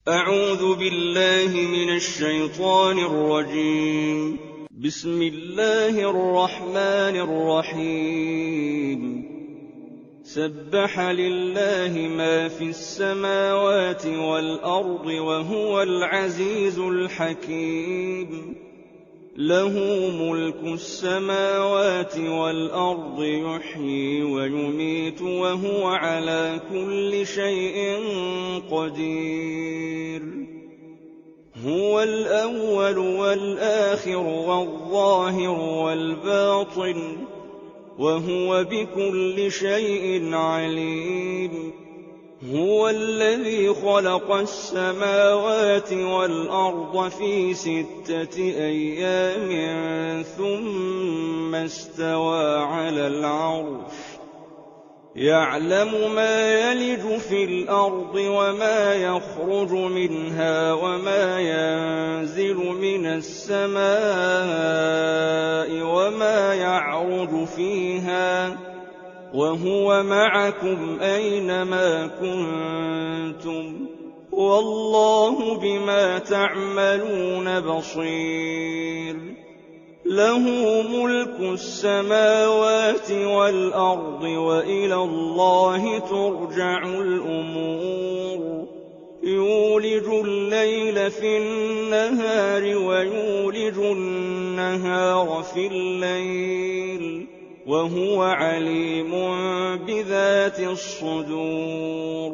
أعوذ بالله من الشيطان الرجيم. بسم الله الرحمن الرحيم. سبح لله ما في السماوات والأرض وهو العزيز الحكيم. له ملك السماوات والأرض يحيي ويميت وهو على كل شيء قدير. هو الأول والآخر والظاهر والباطن وهو بكل شيء عليم. هو الذي خلق السماوات والأرض في 6 أيام ثم استوى على العرش. يعلم ما يلج في الأرض وما يخرج منها وما ينزل من السماء وما يعرج فيها، وهو معكم أينما كنتم، والله بما تعملون بصير. له ملك السماوات والأرض وإلى الله ترجع الأمور. يولج الليل في النهار ويولج النهار في الليل وهو عليم بذات الصدور.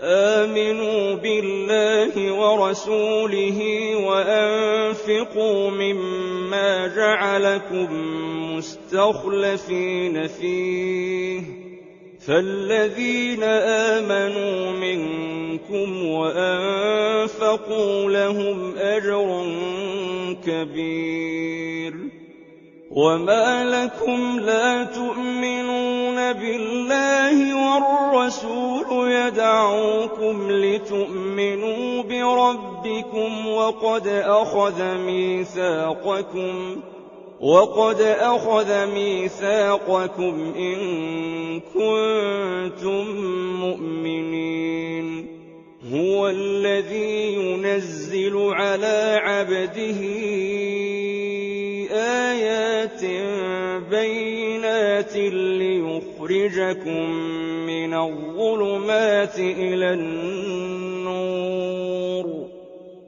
آمنوا بالله ورسوله وأنفقوا مما جعلكم مستخلفين فيه، فالذين آمنوا منكم وأنفقوا لهم أجر كبير. وما لكم لا تؤمنون بالله والرسول يدعوكم لتؤمنوا بربكم وقد أخذ ميثاقكم إن كنتم مؤمنين. هو الذي ينزل على عبده آيات بينات ليخرجكم من الظلمات إلى النور،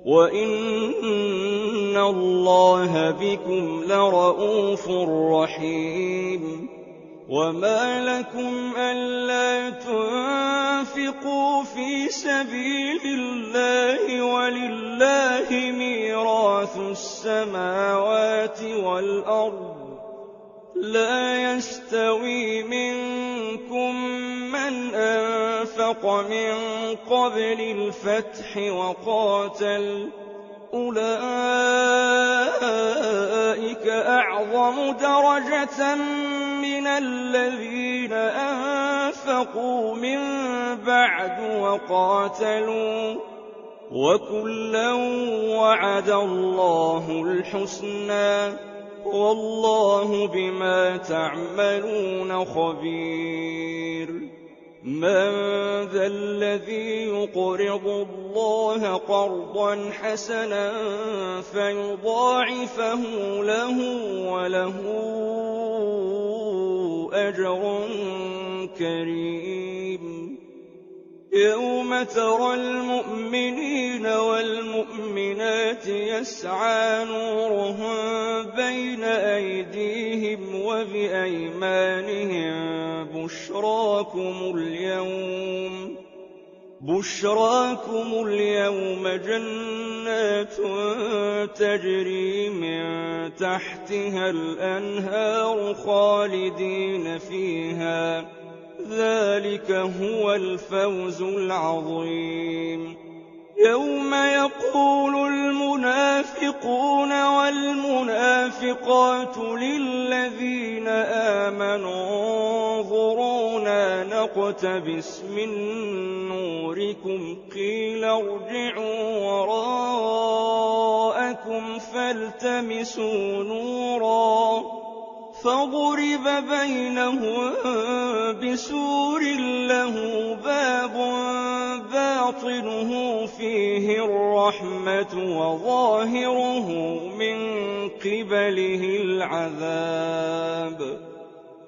وإن الله بكم لرءوف رحيم. وما لكم ألا تنفقوا في سبيل الله ولله ميراث السماوات والأرض. لا يستوي منكم من أنفق من قبل الفتح وقاتل، أولئك أعظم درجة من الذين أنفقوا من بعد وقاتلوا، وكلا وعد الله الحسنى، والله بما تعملون خبير. من ذا الذي يقرض الله قرضا حسنا فيضاعفه له وله أجر كريم؟ يوم ترى المؤمنين والمؤمنات يسعى نورهم بين أيديهم وبأيمانهم بشراكم اليوم جنات تجري من تحتها الأنهار خالدين فيها، ذلك هو الفوز العظيم. يوم يقول المنافقون والمنافقات للذين آمنوا انظرونا نقتبس من نوركم قيل ارجعوا وراءكم فالتمسوا نورا فضرب بينهم بسور له باب باطنه فيه الرحمة وظاهره من قبله العذاب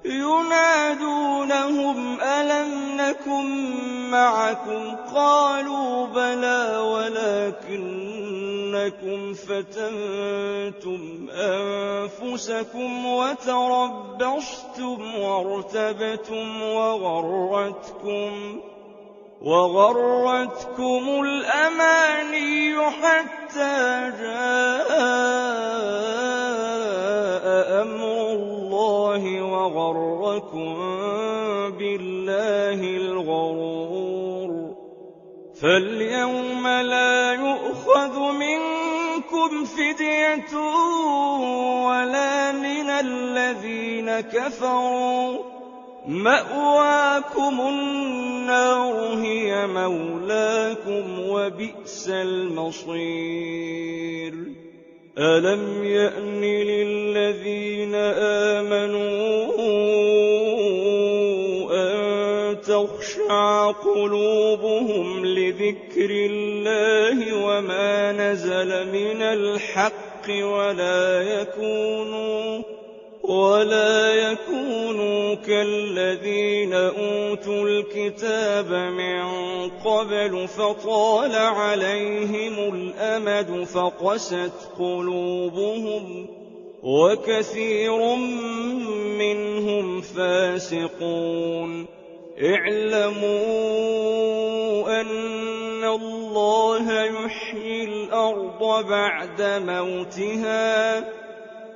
ينادونهم ألم نكن معكم قالوا بلى ولكنكم فتنتم أنفسكم وتربصتم وارتبتم وغرتكم الأماني حتى جاء أمر الله وغركم بالله الغرور فاليوم لا يؤخذ منكم فدية ولا من الذين كفروا مأواكم النار هي مولاكم وبئس المصير ألم يأن للذين آمنوا أن تخشع قلوبهم لذكر الله وما نزل من الحق ولا يكونوا كالذين أوتوا الكتاب من قبل فطال عليهم الأمد فقست قلوبهم وكثير منهم فاسقون اعلموا أن الله يحيي الأرض بعد موتها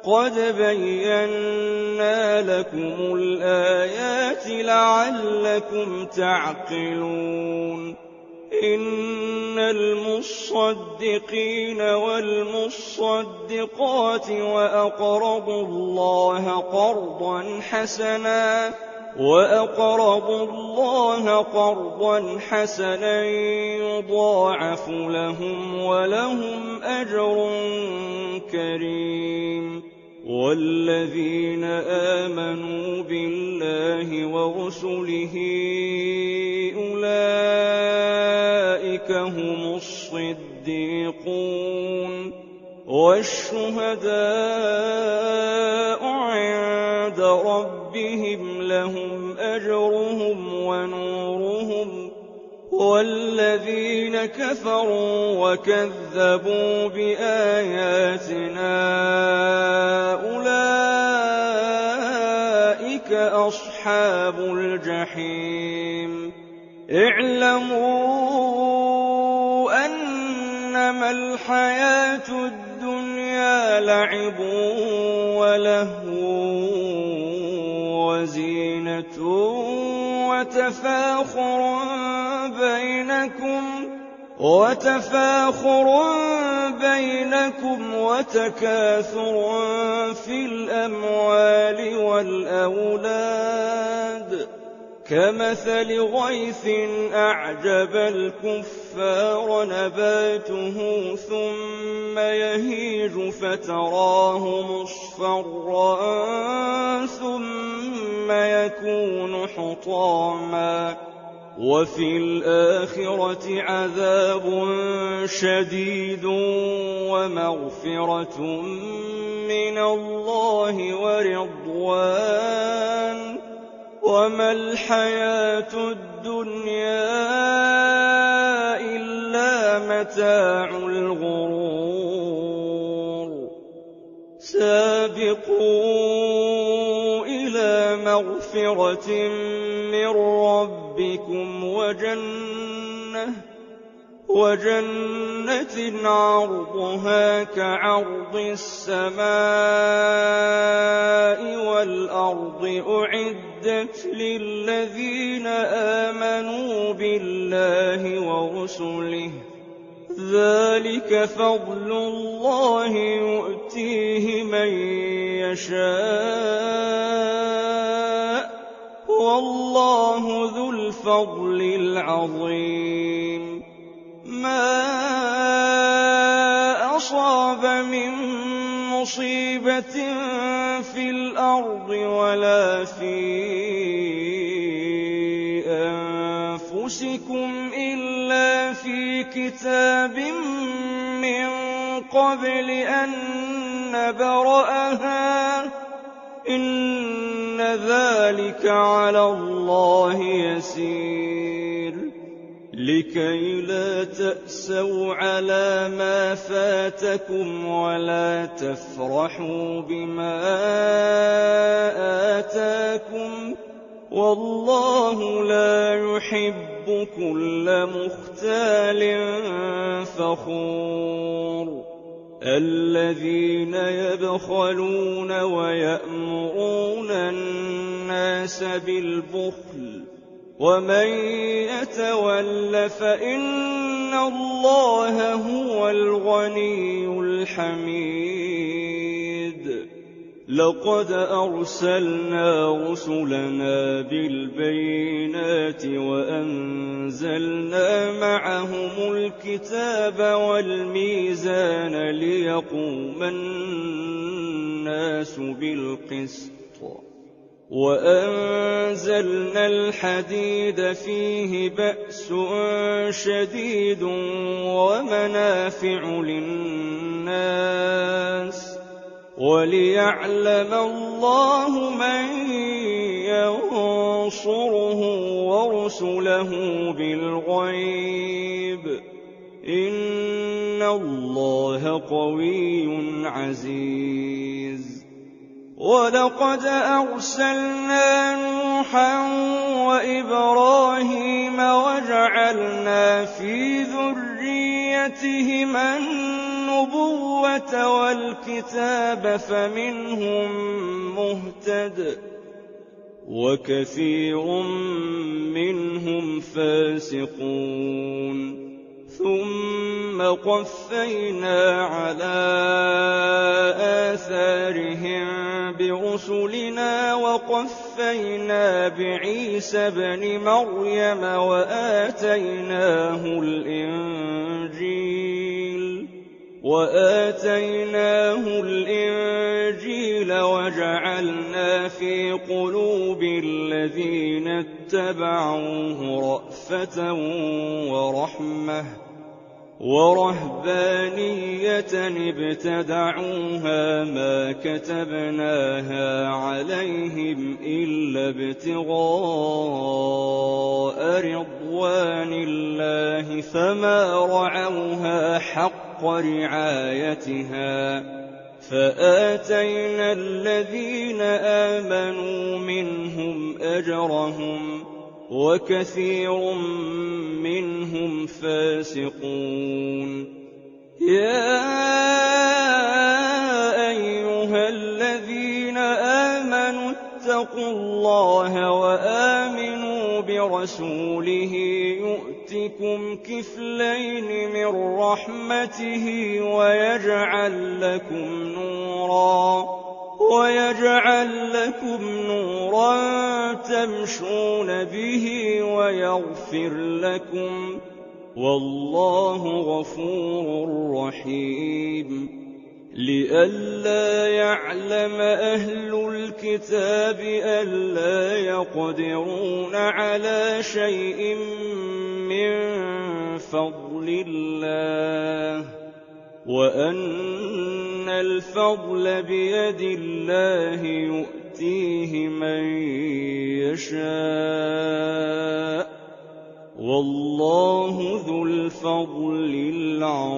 قد بينا لكم الآيات لعلكم تعقلون إن المصدقين والمصدقات وأقرضوا الله قرضا حسنا يضاعف لهم ولهم أجر كريم والذين آمنوا بالله ورسله أولئك هم الصديقون والشهداء عند ربهم لهم أجرهم ونورهم والذين كفروا وكذبوا بآياتنا أولئك أصحاب الجحيم اعلموا أنما الحياة الدنيا لعب ولهو وزينة وتفاخر بينكم وتكاثر في الأموال والأولاد كمثل غيث أعجب الكفار نباته ثم يهيج فتراه مصفرا ثم يكون حطاما وفي الآخرة عذاب شديد ومغفرة من الله ورضوان وما الحياة الدنيا إلا متاع الغرور سابقوا إلى مغفرة من ربكم وجنة عرضها كعرض السماء والأرض أعدت للذين آمنوا بالله ورسله ذلك فضل الله يؤتيه من يشاء والله ذو الفضل العظيم ما أصاب من مصيبة في الأرض ولا في أنفسكم إلا كِتَابٍ مِّن قَبْلِ أَن نَّبْرَأَهَا ۚ إِنَّ ذَٰلِكَ عَلَى اللَّهِ يَسِيرٌ لِّكَيْ لَا تَأْسَوْا عَلَىٰ مَا فَاتَكُمْ وَلَا تَفْرَحُوا بِمَا آتَاكُمْ ۗ وَاللَّهُ لَا يُحِبُّ كُلَّ مُخْتَالٍ فَخُورٍ الَّذِينَ يَبْخَلُونَ وَيَأْمُرُونَ النَّاسَ بِالْبُخْلِ ۗ وَمَن يَتَوَلَّ فَإِنَّ اللَّهَ هُوَ الْغَنِيُّ الْحَمِيدُ لَقَدْ أَرْسَلْنَا رُسُلَنَا بِالْبَيِّنَاتِ وَأَنزَلْنَا مَعَهُمُ الْكِتَابَ وَالْمِيزَانَ لِيَقُومَ النَّاسُ بِالْقِسْطِ ۖ وَأَنزَلْنَا الْحَدِيدَ فِيهِ بَأْسٌ شَدِيدٌ وَمَنَافِعُ لِلنَّاسِ وَلِيَعْلَمَ اللَّهُ مَن يَنصُرُهُ وَرُسُلَهُ بِالْغَيْبِ ۚ إِنَّ اللَّهَ قَوِيٌّ عَزِيزٌ وَلَقَدْ أَرْسَلْنَا نُوحًا وَإِبْرَاهِيمَ وَجَعَلْنَا فِي ذُرِّيَّتِهِمَا النُّبُوَّةَ وَالْكِتَابَ فَمِنْهُم مُّهْتَدٍ ۖ وَكَثِيرٌ مِّنْهُمْ فَاسِقُونَ ثُمَّ قَفَّيْنَا عَلَىٰ آثَارِهِم بِرُسُلِنَا وَقَفَّيْنَا بِعِيسَى ابْنِ مَرْيَمَ وَآتَيْنَاهُ الْإِنجِيلَ وَجَعَلْنَا فِي قُلُوبِ الَّذِينَ اتَّبَعُوهُ رَأْفَةً وَرَحْمَةً وَرَهْبَانِيَّةً ابْتَدَعُوهَا مَا كَتَبْنَاهَا عَلَيْهِمْ إِلَّا ابْتِغَاءَ رِضْوَانِ اللَّهِ فَمَا رَعَوْهَا حَقَّ رِعَايَتِهَا ۖ فَآتَيْنَا الَّذِينَ آمَنُوا مِنْهُمْ أَجْرَهُمْ ۖ وَكَثِيرٌ مِّنْهُمْ فَاسِقُونَ يَا أَيُّهَا الَّذِينَ آمَنُوا اتَّقُوا اللَّهَ وَآمِنُوا بِرَسُولِهِ يُؤْتِكُمْ كِفْلَيْنِ مِن رَّحْمَتِهِ وَيَجْعَل لَّكُمْ نُورًا تَمْشُونَ بِهِ وَيَغْفِرْ لَكُمْ ۚ وَاللَّهُ غَفُورٌ رَّحِيمٌ لِّئَلَّا يَعْلَمَ أَهْلُ الْكِتَابِ أَلَّا يَقْدِرُونَ عَلَىٰ شَيْءٍ مِّن فَضْلِ اللَّهِ وَأَنَّ الْفَضْلَ بِيَدِ اللَّهِ يُؤْتِيهِ مَن يَشَاءُ ۚ وَاللَّهُ ذُو الْفَضْلِ الْعَظِيمِ